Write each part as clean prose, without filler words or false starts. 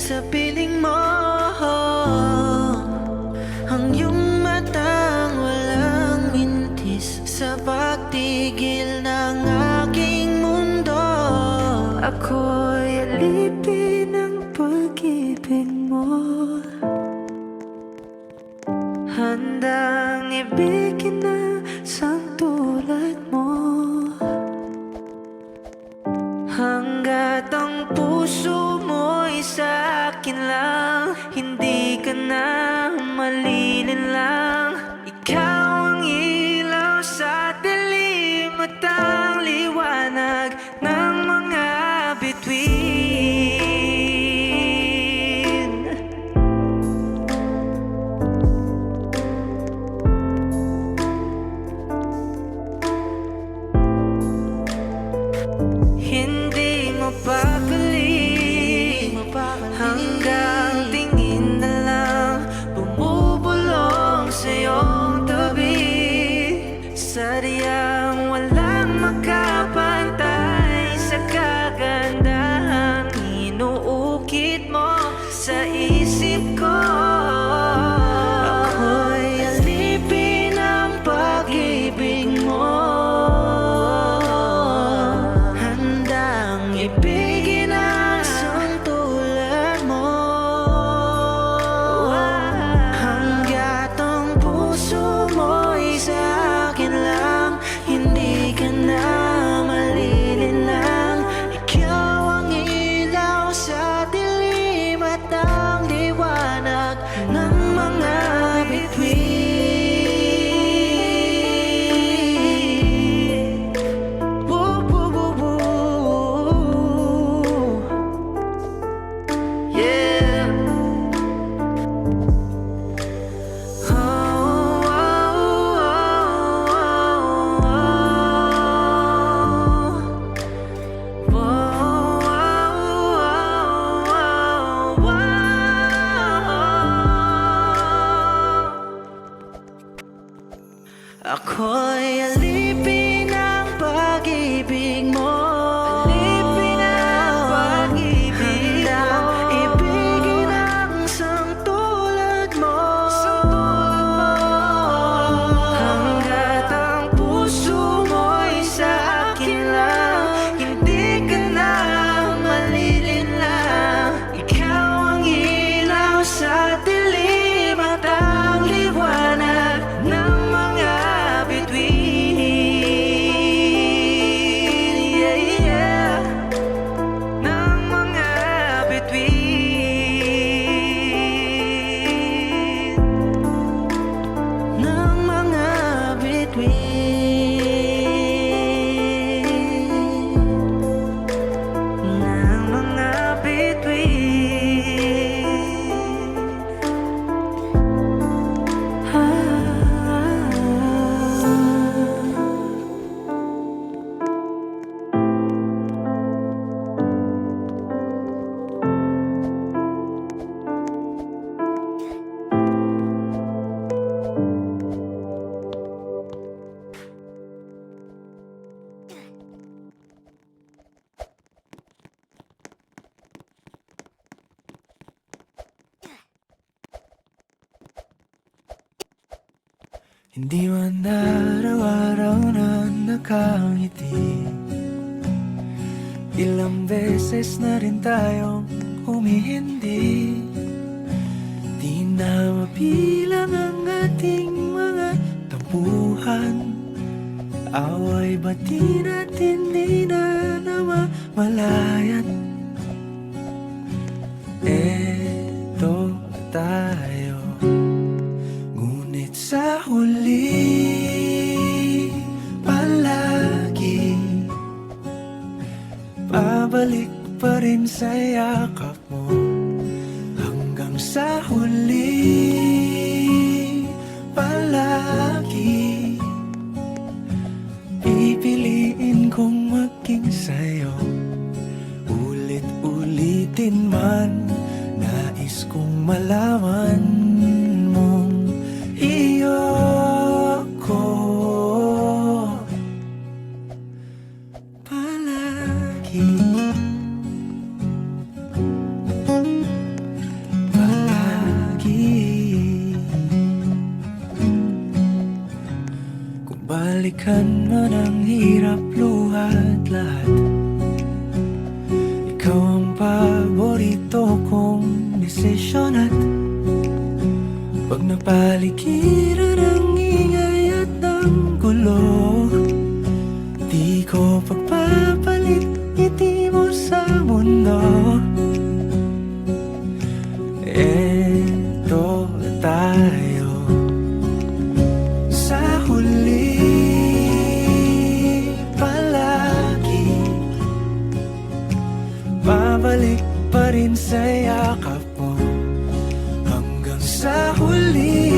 sa piling mo. Ang iyong matang walang mintis sa pagtigil ng aking mundo. Ako'y alipin ng pag-ibig mo, handang ibigin na sang tulad mo. Hanggat ang puso mo'y sa akin lang, hindi ka na malilinlang. Ikaw ang ilaw sa dilim at ang liwanag ng mga bituin. Hindi mo pagaling hanggang tingin na lang bumubulong sa iyong tabi. Sadyang walang makapantay sa kagandahang inuukit mo sa isip ko. Ako'y alipin ng pag-ibig mo, handang ibigin ang isang tulad mo. Hanggat ang puso mo'y sa akin lang, hindi ka na malilinlang. Ikaw ang ilaw sa dilim at ang liwanag ng mga bituin. Woo, woo, woo, woo. Yeah. Oh, oh, oh, oh, oh, oh, oh. Ako'y alipin ng pag-ibig mo, alipin ng pag-ibig mo, ibigin ang isang tulad mo. Hanggat ang puso mo'y sa akin lang, hindi ka na malilinlang. Ikaw ang ilaw sa dilim at ang liwanag ng mga bituin. Yeah, yeah. Ng mga bituin. Ng mga bituin. Ng mga bituin. Hindi man araw-araw na nakangiti, ilang beses na rin tayong humihindi. Di na mabilang ang ating mga tampuhan, away bati natin di na namamalayan. Eto tayo, ngunit sa huli palagi pabalik pa rin sa yakap mo. Hanggang sa huli palagi pipiliin kong maging sa'yo. Ulit-ulitin man, nais kong malaman mong iyo ko palagi. balikan man ang hirap, luhat lahat. Ikaw ang paborito kong desisyon at pag napaligiran ang ingay at ng gulo, di ko pagpapalit ngiti mo sa mundo. Eto tayo sa huli, palagi babalik pa rin sa yakap mo. Hanggang sa huli,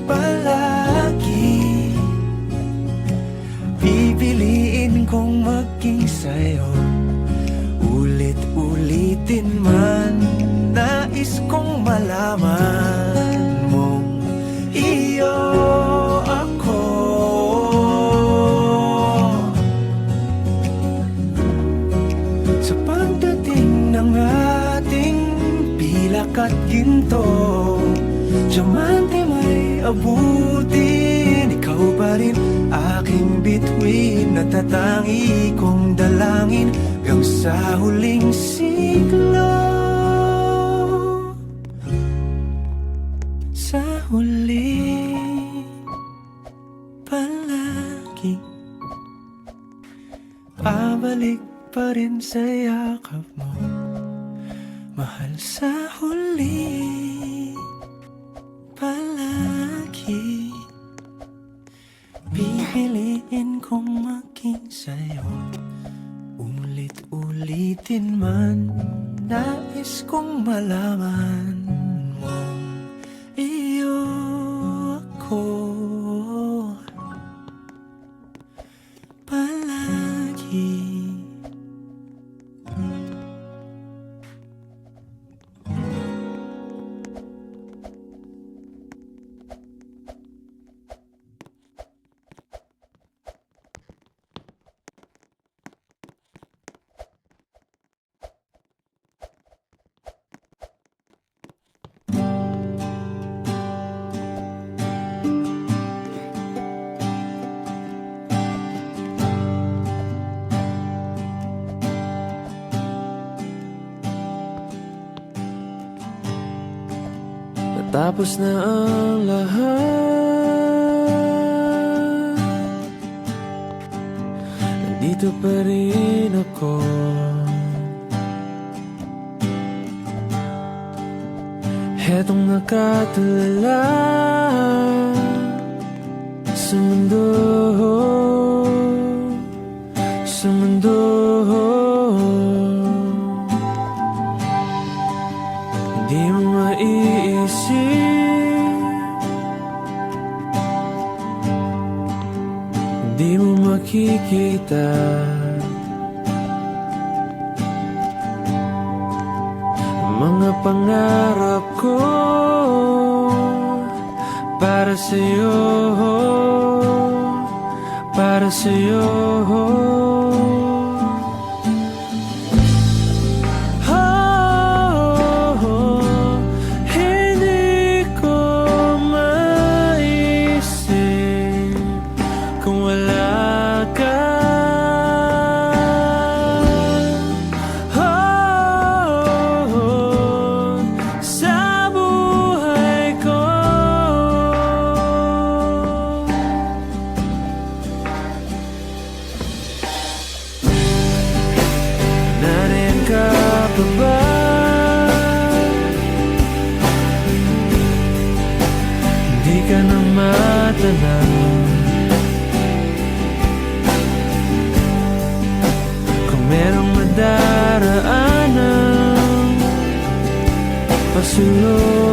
palagi pipiliin kong maging sa'yo. Ulit-ulitin man, nais kong malaman mong iyo ako. Sa pagdating ng ating pilak at ginto, diamante may abutin, ikaw pa rin aking bituin, natatangi kong dalangin hanggang sa huling siglo. Sa huli, palagi pabalik pa rin sa yakap mo, mahal. Sa huli, palagi pipiliin kong maging sa'yo. Ulit-ulitin man, nais kong malaman mong iyo ako. Palagi tapos na ang lahat, nandito pa rin ako. Hetong nakatulala sa mundo, sa mundo. Hindi mo maiisip, hindi mo makikita ang mga pangarap ko para sa'yo, para sa'yo. Hindi ka na matanaw, kung merong madaraanan pasulong.